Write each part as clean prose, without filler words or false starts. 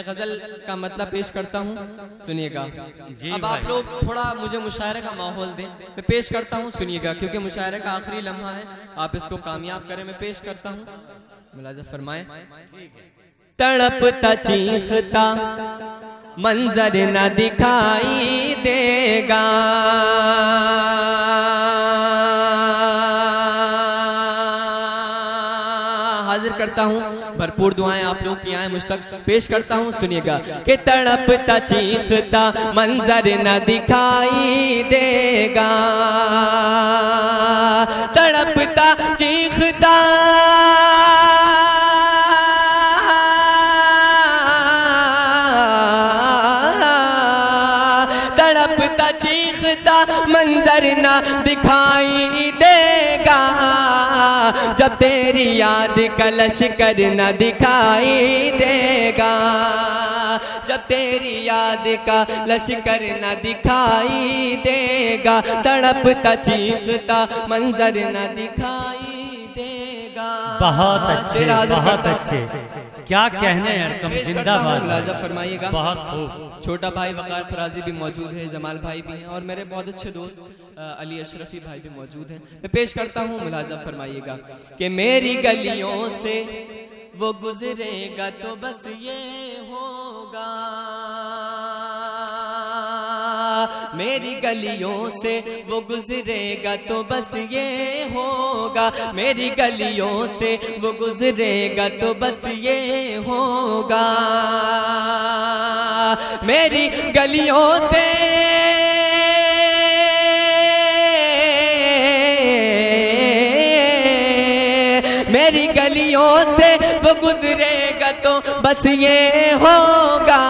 मैं गजल का मतलब पेश करता हूँ, सुनिएगा। अब आप लोग थोड़ा मुझे मुशायरे का माहौल दें, मैं पेश करता हूँ, सुनिएगा, क्योंकि मुशायरे का आखिरी लम्हा है, आप इसको कामयाब करें। मैं पेश करता हूँ, मुलाजा फरमाएं। तड़पता चीखता मंजर न दिखाई देगा, हाजिर करता हूँ, भरपूर दुआएं आप लोग की आए मुझ तक, पेश करता हूँ, सुनिएगा। कि तड़पता चीखता मंजर न दिखाई देगा, तड़पता चीखता तड़पता चीखता मंजर ना दिखाई देगा, जब तेरी याद का लश्कर न दिखाई देगा, जब तेरी याद का लश्कर न दिखाई देगा, तड़पता चीखता मंजर न दिखाई देगा। बहुत अच्छे, बहुत अच्छे, क्या कहने यार, कम जिंदाबाद, मुलाजा फरमाइएगा। बहुत खूब। छोटा भाई वकार फराजी भी मौजूद है, जमाल भाई भी हैं, और मेरे बहुत अच्छे दोस्त अली अशरफी भाई भी मौजूद हैं। मैं पेश करता हूँ, मुलाजा फरमाइएगा। कि मेरी गलियों से वो गुजरेगा तो बस ये होगा, मेरी गलियों से वो गुजरेगा तो बस ये होगा, मेरी गलियों से वो गुजरेगा तो बस ये होगा, मेरी गलियों से मेरी गलियों से वो गुजरेगा तो बस ये होगा,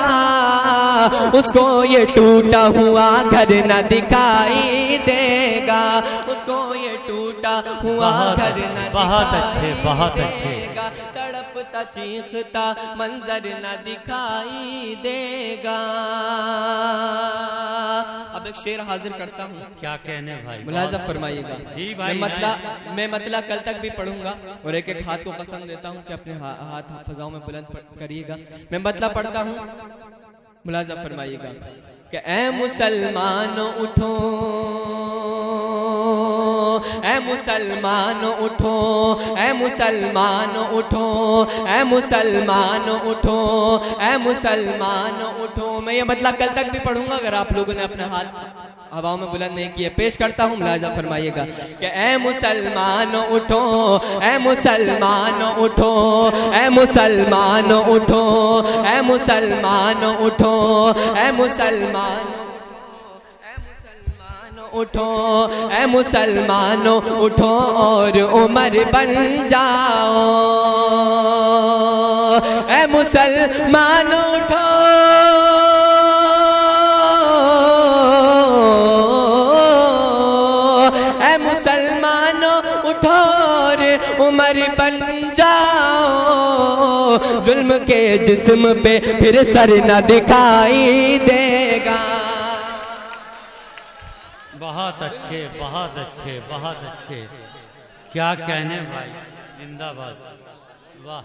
उसको ये टूटा हुआ घर न दिखाई देगा, उसको ये टूटा हुआ घर न बहुत अच्छे, बहुत अच्छे, तड़पता चीखता मंजर न दिखाई देगा। अब एक शेर हाजिर करता हूँ, क्या कहने भाई, मुलाजा फरमाइएगा। जी भाई, मैं मतलब कल तक भी पढ़ूंगा, और एक एक हाथ को कसम देता हूँ कि अपने हाथ फजाओं में बुलंद करिएगा। मैं मतलब पढ़ता हूँ, मुलाजा फरमाइएगा। कि ऐ मुसलमान उठो, ऐ मुसलमान उठो, ऐ मुसलमान उठो, ऐ मुसलमान उठो, ऐ मुसलमान उठो। मैं ये मतलब कल तक भी पढ़ूंगा अगर आप लोगों ने अपने हाथ हवाओं में बुलंद नहीं किए। पेश करता हूँ, मुलाजा फरमाइएगा। कि ऐ मुसलमान उठो, ऐ मुसलमान उठो, ऐ मुसलमान उठो, ऐ मुसलमान उठो, ऐ मुसलमान उठो, ऐ मुसलमान उठो और उमर बन जाओ, ऐ मुसलमान उठो, ऐ मुसलमान उठो और उमर बन जाओ, जुल्म के जिस्म पे फिर सर न दिखाई देगा। बहुत अच्छे, बहुत अच्छे, बहुत अच्छे, क्या कहने भाई, जिंदाबाद, वाह।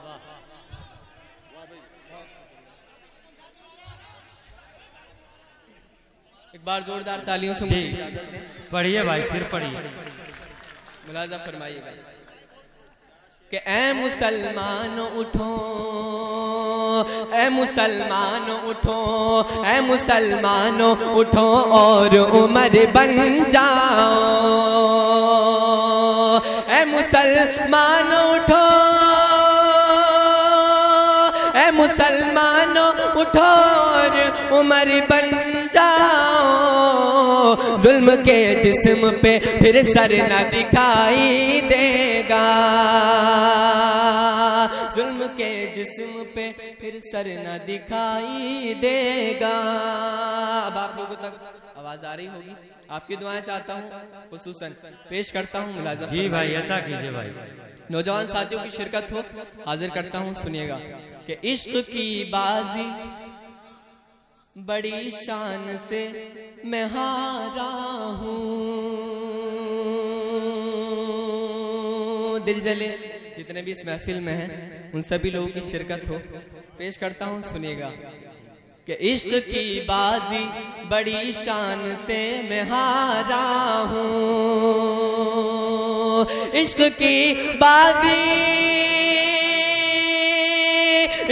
एक बार जोरदार तालियों से मुझे इजाजत दें। पढ़िए भाई, फिर पढ़िए, मुलाजा फरमाइएगा। कि ऐ मुसलमान उठो, ऐ मुसलमान उठो, ऐ मुसलमान उठो और उमर बन जाओ, ऐ मुसलमान उठो, ऐ मुसलमान उठो और उमर बन जाओ, जुल्म के जिस्म पे फिर सर न दिखाई देगा, जुल्म के जिस्म पे फिर सर न दिखाई देगा। अब आप लोगों तक आवाज आ रही होगी, आपकी दुआएं चाहता हूँ, खुसूसन पेश करता हूँ, मुलाजा जी भाई, अता कीजिए भाई। नौजवान साथियों की शिरकत हो, हाजिर करता हूँ, सुनिएगा। कि इश्क की बाजी बड़ी शान से मैं हारा हूँ, दिल जले जितने भी इस महफिल में हैं उन सभी लोगों की शिरकत हो, पेश करता हूँ, सुनिएगा कि इश्क की बाजी बड़ी शान से मैं हारा हूँ, इश्क की बाजी,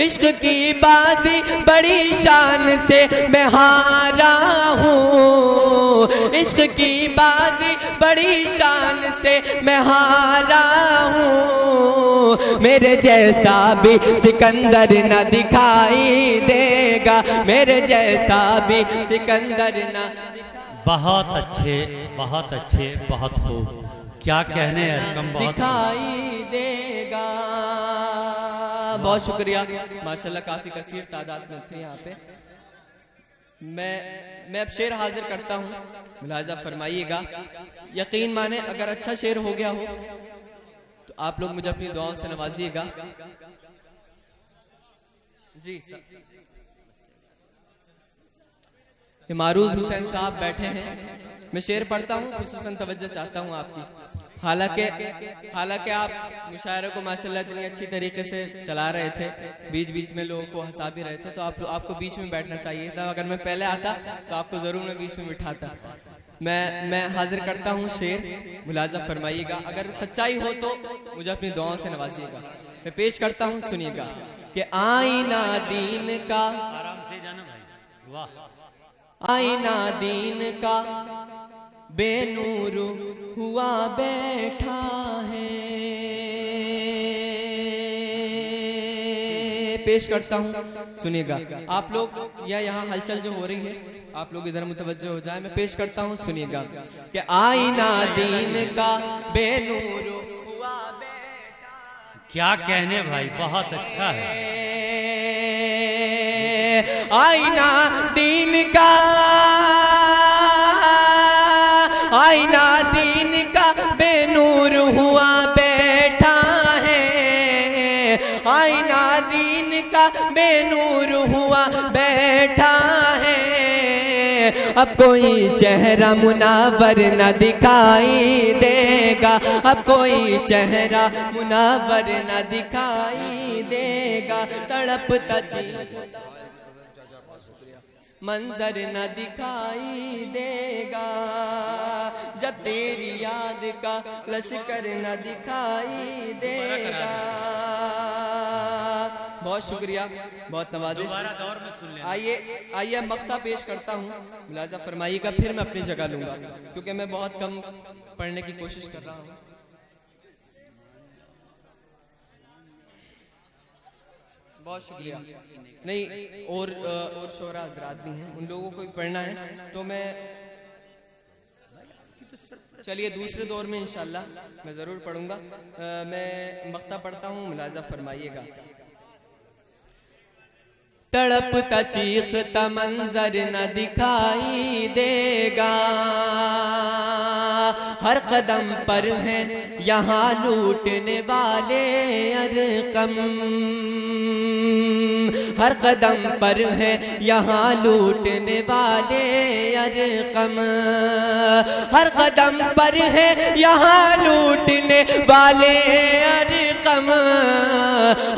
इश्क की बाजी बड़ी शान से मैं हारा हूँ, इश्क की बाजी बड़ी शान से मैं हारा हूँ, मेरे जैसा भी सिकंदर न दिखाई देगा, मेरे जैसा भी सिकंदर न बहुत अच्छे, बहुत अच्छे, बहुत खूब। क्या कहने अरकम, बहुत दिखाई देगा। बहुत शुक्रिया माशाल्लाह, काफ़ी कसीर तादाद में थे यहाँ पे। मैं अब शेर हाजिर करता हूँ, मुलाजा फरमाइएगा। यकीन माने अगर अच्छा शेर हो गया हो तो आप लोग मुझे अपनी दुआओं से नवाजिएगा। जी मारूज हुसैन साहब बैठे हैं, मैं शेर पढ़ता हूँ, खुसूसन तवज्जो चाहता हूँ आपकी। हालांकि आप मुशायरे को माशाल्लाह इतनी अच्छी तरीके से चला रहे थे, बीच बीच में लोगों को हंसा भी रहे थे, तो आपको बीच में बैठना चाहिए था। अगर मैं पहले आता तो आपको ज़रूर मैं बीच में बिठाता। मैं हाजिर करता हूँ शेर, मुलाजा फरमाइएगा। अगर सच्चाई हो तो मुझे अपनी दुआओं से नवाजिएगा। मैं पेश करता हूँ, सुनिएगा कि आईना दीन का, आराम से जाना भाई, वाह। आईना दीन का बेनूर हुआ बैठा है। पेश करता हूँ, सुनिएगा। आप लोग या यहाँ हलचल जो हो रही है आप लोग इधर मुतवज्जो हो जाए। मैं पेश करता हूँ, सुनिएगा कि आईना दीन का बेनूर हुआ बैठा। क्या कहने भाई, बहुत अच्छा है। आईना दीन का, आईना दीन का बेनूर हुआ बैठा है, आईना दीन का बेनूर हुआ बैठा है। अब कोई चेहरा मुनावर न दिखाई देगा, अब कोई चेहरा मुनावर न दिखाई देगा। तड़पता जी मंजर न दिखाई देगा, जब तेरी याद का लश्कर न दिखाई देगा। बहुत शुक्रिया, बहुत नवाजिश। आइए मक्ता पेश करता हूँ, मुलाजा फरमाइएगा, फिर मैं अपनी जगह लूँगा क्योंकि मैं बहुत कम पढ़ने की कोशिश कर रहा हूँ। बहुत शुक्रिया। नहीं, और शोरा हजरात भी हैं, उन लोगों को भी पढ़ना है, तो मैं चलिए दूसरे दौर में इंशाल्लाह मैं ज़रूर पढ़ूंगा। मैं मक्ता पढ़ता हूँ, मुलाजा फरमाइएगा। तड़पता चीखता मंजर न दिखाई देगा, हर कदम पर है यहाँ लूटने वाले अरकम, हर कदम पर है यहाँ लूटने वाले अरकम, हर कदम पर है यहाँ लूटने वाले अरकम,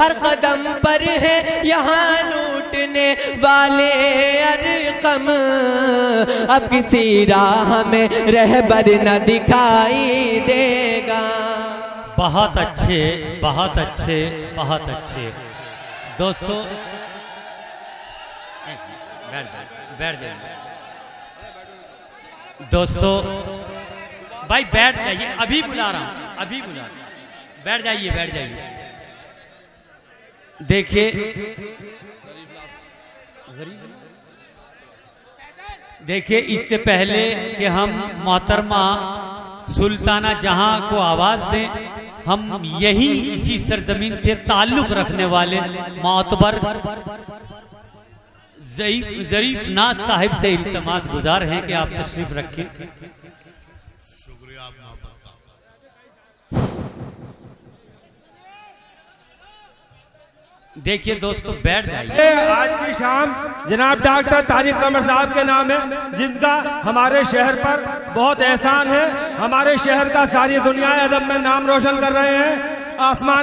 हर कदम पर है यहाँ लूटने वाले अरकम। अब किसी राह में रहबर न दिखाई देगा। बहुत अच्छे, बहुत अच्छे, बहुत अच्छे। दोस्तों बैठ जाइए दोस्तों, भाई बैठ जाइए, अभी बुला रहा हूँ, अभी बुला रहा हूँ, बैठ जाइए, बैठ जाइए। देखिए इससे पहले कि हम मोहतरमा सुल्ताना जहां को आवाज दें, हम यही इसी सरजमीन से ताल्लुक रखने वाले मोतबर ज़रीफ नाज साहिब से इल्तमास गुजार हैं कि आप तशरीफ रखें। शुक्रिया आप मोहब्बत का। देखिए दोस्तों, बैठ जाइए। आज की शाम जनाब डॉक्टर तारिक कमर साहब के नाम है, जिनका हमारे शहर पर बहुत एहसान है। हमारे शहर का सारी दुनिया अदब में नाम रोशन कर रहे हैं। आसमान